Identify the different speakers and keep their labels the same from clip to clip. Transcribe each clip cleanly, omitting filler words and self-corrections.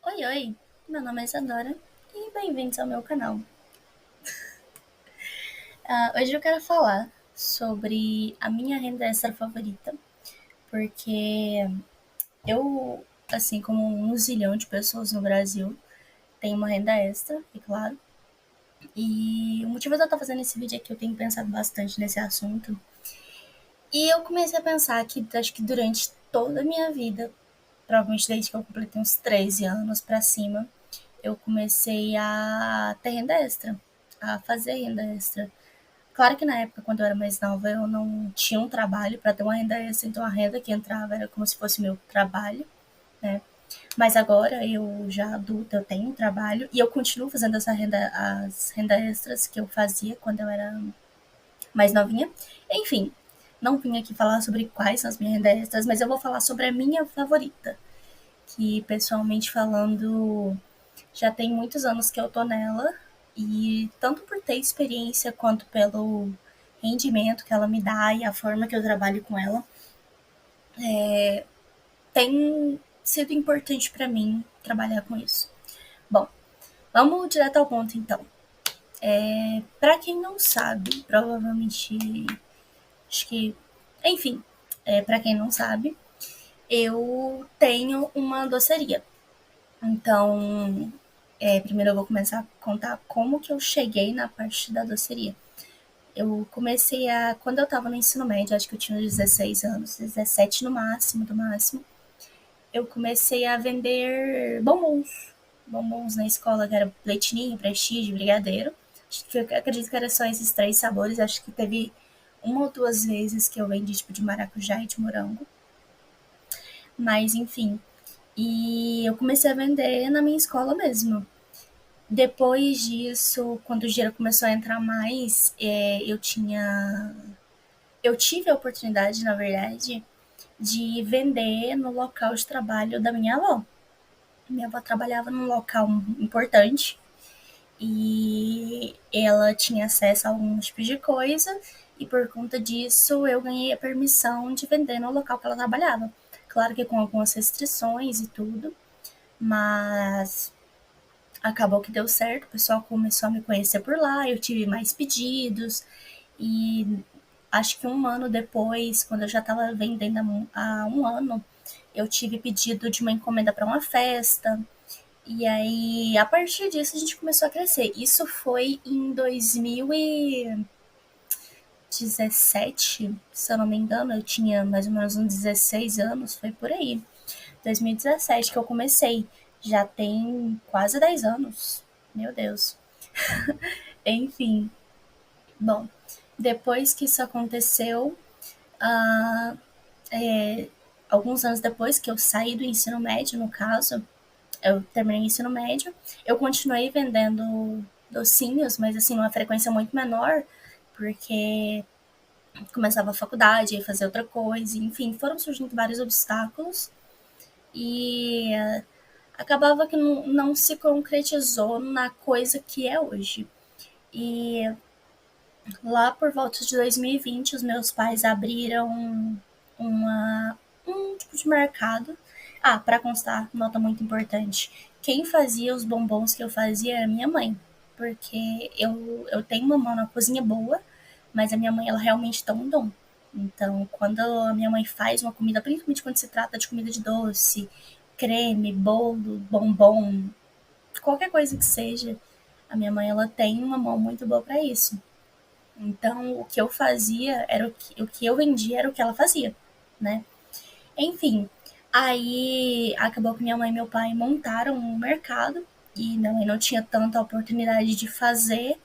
Speaker 1: Oi, oi, meu nome é Isadora e bem-vindos ao meu canal. Hoje eu quero falar sobre a minha renda extra favorita, porque eu, assim como um zilhão de pessoas no Brasil, tenho uma renda extra, é claro. E o motivo de eu estar fazendo esse vídeo é que eu tenho pensado bastante nesse assunto. E eu comecei a pensar que acho que durante toda a minha vida, provavelmente desde que eu completei uns 13 anos pra cima, eu comecei a ter renda extra, a fazer renda extra. Claro que na época, quando eu era mais nova, eu não tinha um trabalho para ter uma renda extra, então a renda que entrava era como se fosse meu trabalho, né? Mas agora eu já adulta, eu tenho um trabalho e eu continuo fazendo as renda extras que eu fazia quando eu era mais novinha. Enfim, não vim aqui falar sobre quais são as minhas rendas extras, mas eu vou falar sobre a minha favorita, que pessoalmente falando, já tem muitos anos que eu tô nela, e tanto por ter experiência quanto pelo rendimento que ela me dá e a forma que eu trabalho com ela, tem sido importante para mim trabalhar com isso. Bom, vamos direto ao ponto então. Para quem não sabe, provavelmente, acho que, enfim, para quem não sabe, eu tenho uma doceria. Então, primeiro eu vou começar a contar como que eu cheguei na parte da doceria. Eu comecei a. Quando eu tava no ensino médio, acho que eu tinha 16 anos, 17 no máximo, do máximo, eu comecei a vender bombons. Bombons na escola, que era leitinho, prestígio, brigadeiro. Acho que, eu acredito que era só esses três sabores. Acho que teve uma ou duas vezes que eu vendi tipo de maracujá e de morango. Mas enfim. E eu comecei a vender na minha escola mesmo. Depois disso, quando o dinheiro começou a entrar mais, eu tive a oportunidade, na verdade, de vender no local de trabalho da minha avó. Minha avó trabalhava num local importante e ela tinha acesso a algum tipo de coisa, e por conta disso eu ganhei a permissão de vender no local que ela trabalhava. Claro que com algumas restrições e tudo, mas acabou que deu certo, o pessoal começou a me conhecer por lá, eu tive mais pedidos, e acho que um ano depois, quando eu já estava vendendo há um ano, eu tive pedido de uma encomenda para uma festa. E aí, a partir disso, a gente começou a crescer. Isso foi em 2017, se eu não me engano. Eu tinha mais ou menos uns 16 anos, foi por aí. 2017 que eu comecei. Já tem quase 10 anos. Meu Deus. Enfim, bom, depois que isso aconteceu, ah, é, alguns anos depois que eu saí do ensino médio, no caso, eu terminei o ensino médio, eu continuei vendendo docinhos, mas assim, uma frequência muito menor, porque começava a faculdade, ia fazer outra coisa, enfim, foram surgindo vários obstáculos e acabava que não se concretizou na coisa que é hoje. E lá por volta de 2020, os meus pais abriram uma, um tipo de mercado. Ah, para constar, nota muito importante. Quem fazia os bombons que eu fazia era minha mãe. Porque eu tenho uma mão na cozinha boa, mas a minha mãe, ela realmente tem um dom. Então, quando a minha mãe faz uma comida, principalmente quando se trata de comida de doce, creme, bolo, bombom, qualquer coisa que seja, a minha mãe, ela tem uma mão muito boa para isso. Então, o que eu fazia era o que eu vendia era o que ela fazia, né? Enfim, aí acabou que minha mãe e meu pai montaram um mercado e minha mãe não tinha tanta oportunidade de fazer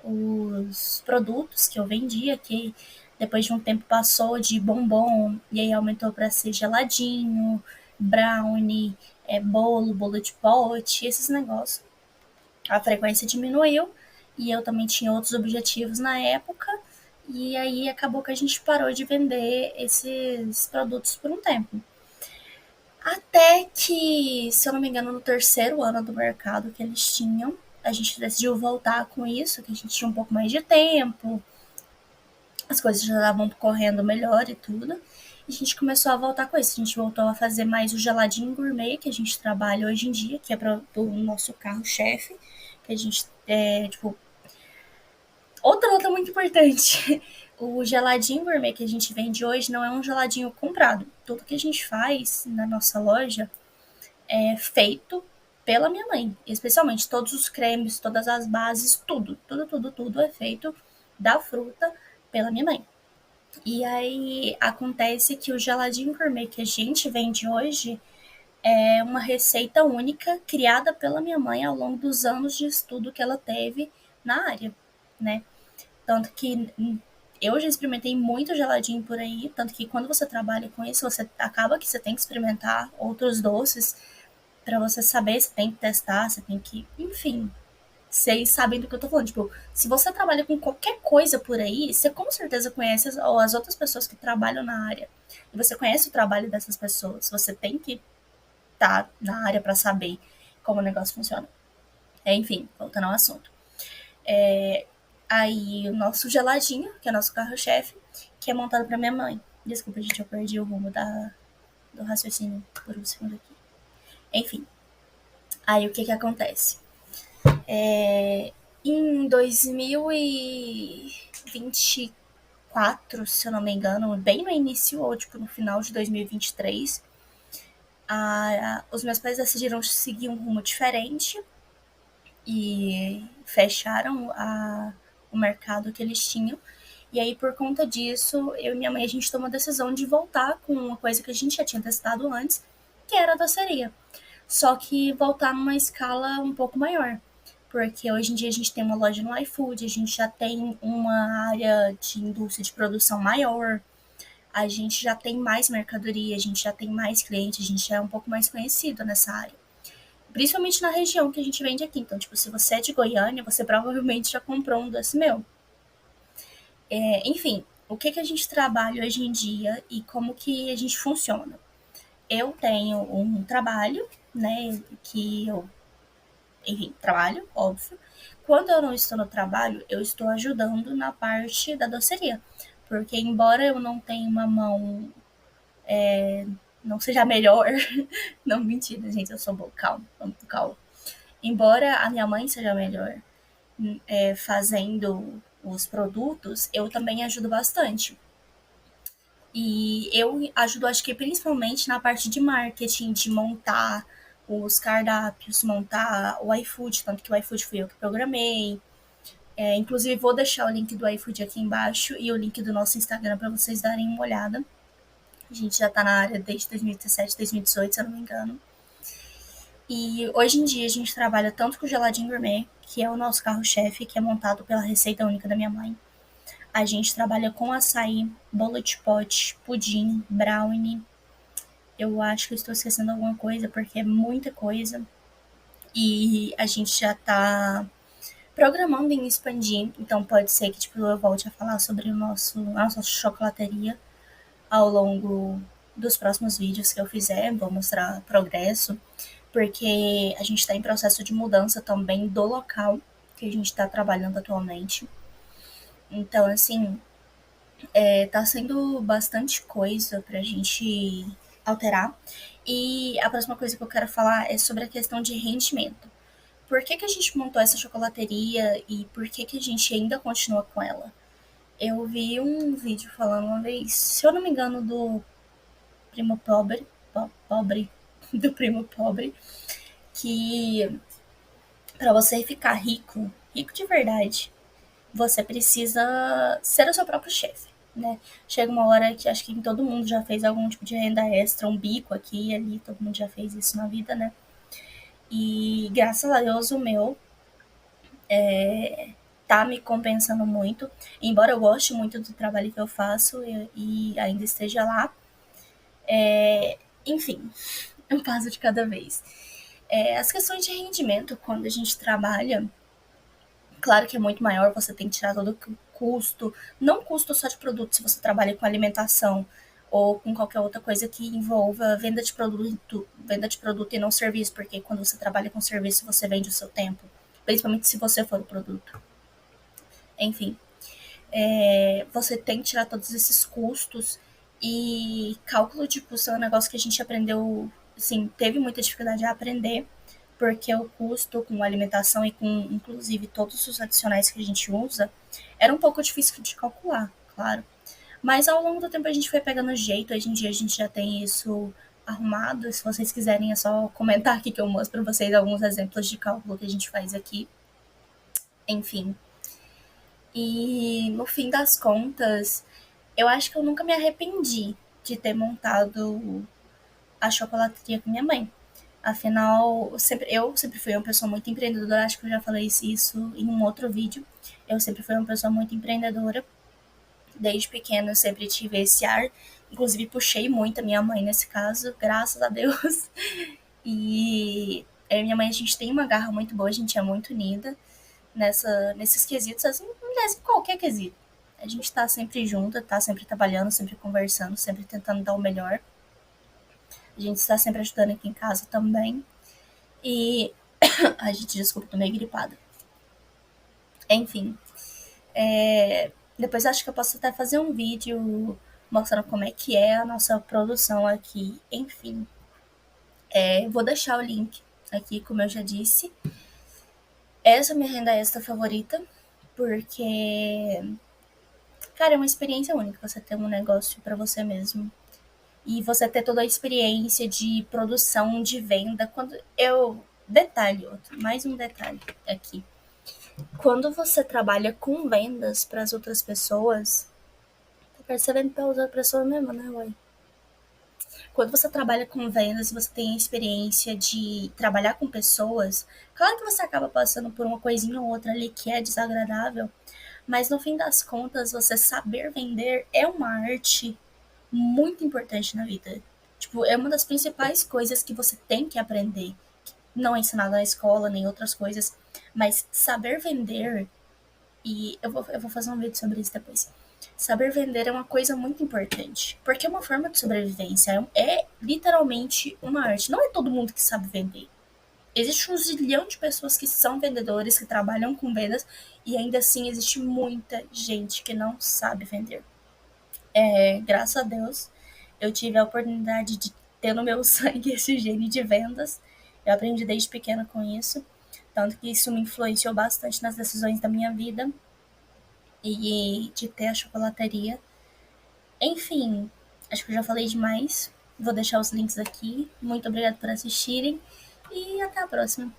Speaker 1: os produtos que eu vendia, que depois de um tempo passou de bombom e aí aumentou para ser geladinho, brownie, bolo, bolo de pote, esses negócios. A frequência diminuiu e eu também tinha outros objetivos na época. E aí acabou que a gente parou de vender esses produtos por um tempo. Até que, se eu não me engano, no terceiro ano do mercado que eles tinham, a gente decidiu voltar com isso, que a gente tinha um pouco mais de tempo, as coisas já estavam correndo melhor e tudo. a gente começou a voltar com isso. A gente voltou a fazer mais o geladinho gourmet que a gente trabalha hoje em dia, que é para o nosso carro-chefe, que a gente tipo, outra nota muito importante. O geladinho gourmet que a gente vende hoje não é um geladinho comprado. Tudo que a gente faz na nossa loja é feito pela minha mãe. Especialmente todos os cremes, todas as bases, tudo é feito da fruta pela minha mãe. E aí acontece que o geladinho gourmet que a gente vende hoje é uma receita única criada pela minha mãe ao longo dos anos de estudo que ela teve na área, né? Tanto que eu já experimentei muito geladinho por aí, tanto que quando você trabalha com isso, você acaba que você tem que experimentar outros doces para você saber, você tem que testar, você tem que, enfim, vocês sabem do que eu tô falando. Tipo, se você trabalha com qualquer coisa por aí, você com certeza conhece as outras pessoas que trabalham na área. E você conhece o trabalho dessas pessoas. Você tem que estar na área para saber como o negócio funciona. Enfim, voltando ao assunto. Aí o nosso geladinho, que é o nosso carro-chefe, que é montado para minha mãe. Desculpa, gente, eu perdi o rumo do raciocínio por um segundo aqui. Enfim, aí o que que acontece? Em 2024, se eu não me engano, bem no início, ou tipo no final de 2023, os meus pais decidiram seguir um rumo diferente e fecharam o mercado que eles tinham. E aí, por conta disso, eu e minha mãe, a gente tomou a decisão de voltar com uma coisa que a gente já tinha testado antes, que era a doceria. Só que voltar numa escala um pouco maior. Porque hoje em dia a gente tem uma loja no iFood, a gente já tem uma área de indústria de produção maior, a gente já tem mais mercadoria, a gente já tem mais clientes, a gente já é um pouco mais conhecido nessa área. Principalmente na região que a gente vende aqui. Então, tipo, se você é de Goiânia, você provavelmente já comprou um doce meu. Enfim, o que a gente trabalha hoje em dia e como que a gente funciona? Eu tenho um trabalho, né, que eu, enfim, trabalho, óbvio. Quando eu não estou no trabalho, eu estou ajudando na parte da doceria. Porque embora eu não tenha uma mão, não seja melhor, não, mentira, gente, eu sou boa, calma, vamos com calma. Embora a minha mãe seja melhor fazendo os produtos, eu também ajudo bastante. E eu ajudo, acho que principalmente na parte de marketing, de montar os cardápios, montar o iFood, tanto que o iFood fui eu que programei. Inclusive, vou deixar o link do iFood aqui embaixo e o link do nosso Instagram para vocês darem uma olhada. A gente já está na área desde 2017, 2018, se eu não me engano. E hoje em dia a gente trabalha tanto com o geladinho gourmet, que é o nosso carro-chefe, que é montado pela receita única da minha mãe. A gente trabalha com açaí, bolo de pote, pudim, brownie. Eu acho que eu estou esquecendo alguma coisa, porque é muita coisa. E a gente já está programando em expandir. Então pode ser que tipo, eu volte a falar sobre a nossa chocolateria ao longo dos próximos vídeos que eu fizer. Vou mostrar progresso, porque a gente está em processo de mudança também do local que a gente está trabalhando atualmente. Então, assim, tá sendo bastante coisa pra gente alterar. E a próxima coisa que eu quero falar é sobre a questão de rendimento. Por que a gente montou essa chocolateria e por que a gente ainda continua com ela? Eu vi um vídeo falando uma vez, se eu não me engano, do primo pobre, pobre, do primo pobre, que para você ficar rico, rico de verdade, você precisa ser o seu próprio chefe, né? Chega uma hora que acho que todo mundo já fez algum tipo de renda extra, um bico aqui e ali, todo mundo já fez isso na vida, né? E graças a Deus o meu tá me compensando muito, embora eu goste muito do trabalho que eu faço e ainda esteja lá. Enfim, um passo de cada vez. As questões de rendimento, quando a gente trabalha, claro que é muito maior, você tem que tirar todo o custo, não custo só de produto, se você trabalha com alimentação ou com qualquer outra coisa que envolva venda de produto e não serviço, porque quando você trabalha com serviço, você vende o seu tempo, principalmente se você for o produto. Enfim, você tem que tirar todos esses custos E cálculo de custo é um negócio que a gente aprendeu, assim, teve muita dificuldade a aprender, porque o custo com alimentação e com, inclusive, todos os adicionais que a gente usa, era um pouco difícil de calcular, claro. Mas ao longo do tempo a gente foi pegando jeito, hoje em dia a gente já tem isso arrumado. Se vocês quiserem é só comentar aqui que eu mostro para vocês alguns exemplos de cálculo que a gente faz aqui. Enfim. E no fim das contas, eu acho que eu nunca me arrependi de ter montado a chocolateria com minha mãe. Afinal, eu sempre fui uma pessoa muito empreendedora, acho que eu já falei isso em um outro vídeo. Eu sempre fui uma pessoa muito empreendedora. Desde pequena eu sempre tive esse ar. Inclusive, puxei muito a minha mãe nesse caso, graças a Deus. E eu e minha mãe, a gente tem uma garra muito boa, a gente é muito unida nesses quesitos, assim, nesse qualquer quesito. A gente tá sempre junta, tá sempre trabalhando, sempre conversando, sempre tentando dar o melhor. A gente está sempre ajudando aqui em casa também. E a gente, desculpa, tô meio gripada. Enfim, depois acho que eu posso até fazer um vídeo mostrando como é que é a nossa produção aqui. Enfim, vou deixar o link aqui, como eu já disse. Essa é a minha renda extra favorita, porque, cara, é uma experiência única você ter um negócio para você mesmo. E você ter toda a experiência de produção, de venda. Quando eu. Detalhe, outro, mais um detalhe aqui. Quando você trabalha com vendas para as outras pessoas, tá percebendo para outra pessoa mesmo, né, uai? Quando você trabalha com vendas, você tem a experiência de trabalhar com pessoas. Claro que você acaba passando por uma coisinha ou outra ali que é desagradável, mas no fim das contas, você saber vender é uma arte muito importante na vida. Tipo, é uma das principais coisas que você tem que aprender. Não é ensinado na escola, nem outras coisas, mas saber vender, e eu vou fazer um vídeo sobre isso depois. Saber vender é uma coisa muito importante, porque é uma forma de sobrevivência, é literalmente uma arte. Não é todo mundo que sabe vender. Existe um zilhão de pessoas que são vendedores, que trabalham com vendas, e ainda assim existe muita gente que não sabe vender. Graças a Deus, eu tive a oportunidade de ter no meu sangue esse gene de vendas. Eu aprendi desde pequena com isso, tanto que isso me influenciou bastante nas decisões da minha vida e de ter a chocolateria. Enfim, acho que eu já falei demais. Vou deixar os links aqui. Muito obrigada por assistirem e até a próxima.